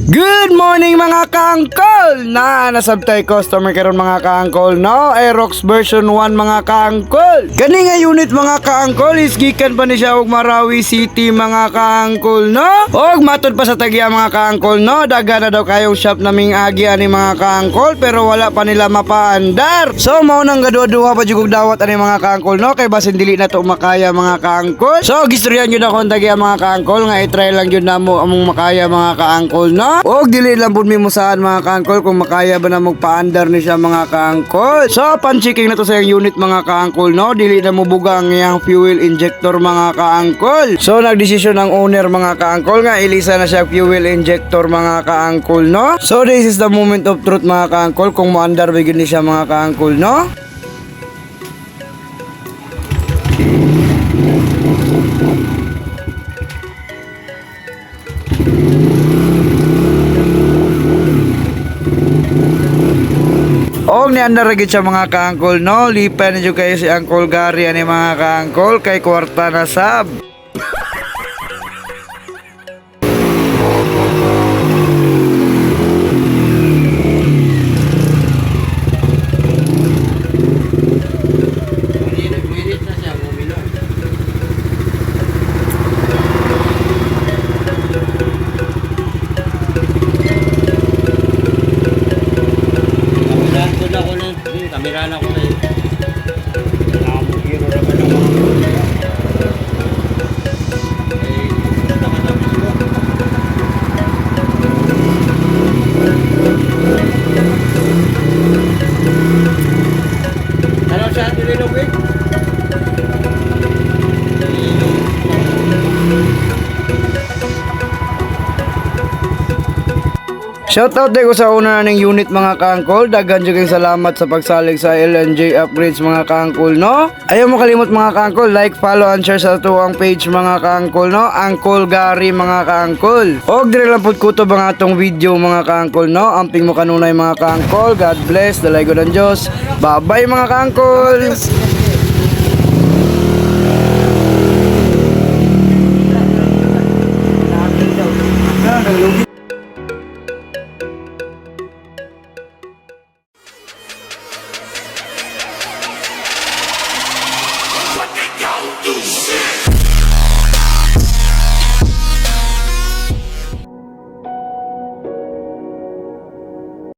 Good morning mga kaangkol! Nasabtay customer karon mga kaangkol no? Aerox version 1 mga kaangkol. Kani nga unit mga kaangkol is gikan pa ni siya og Marawi City mga kaangkol no? Og matod pa sa tagya mga kaangkol no? Daga na daw kayong shop naming agi ani mga kaangkol pero wala pa nila mapaandar. So mao nang gaduha-duha pa jud dawat ani mga kaangkol no? Kay basin dili na to makaya mga kaangkol. So gistoryan jud ako tagya mga kaangkol nga i-try lang jud namo among makaya mga kaangkol no? Og dili lang pud mi musaan mga kaangkol kung makaya ba na magpaandar ni siya mga kaangkol. So pan-checking na to sa yung unit mga kaangkol no, dili na mo buga ang iyang fuel injector mga kaangkol. So nagdesisyon ang owner mga kaangkol nga ilisa na siya fuel injector mga kaangkol no. So this is the moment of truth mga kaangkol kung moandar ba gyud ni siya mga kaangkol no. Og niandar gid siya mga kaangkol no, lipan jud kayo si Uncle Gary ani mga kaangkol kay kwarta na sab. Kamera na ko na yun. Nakamukiro na ba naman? Nakatapos mo. Ano siya nililog eh? Shoutout din ko sa owner ng unit mga kaangkol. Daghan jud kayong salamat sa pagsalig sa LNJ upgrades mga kaangkol no. Ayaw mo kalimot mga kaangkol, like, follow and share sa tuwang page mga kaangkol no. Uncle Gary mga kaangkol. Og dire lang pud kutob ang atong video mga kaangkol no. Amping mo kanunay mga kaangkol. God bless, dalay ko ng Dios. Bye bye mga kaangkol.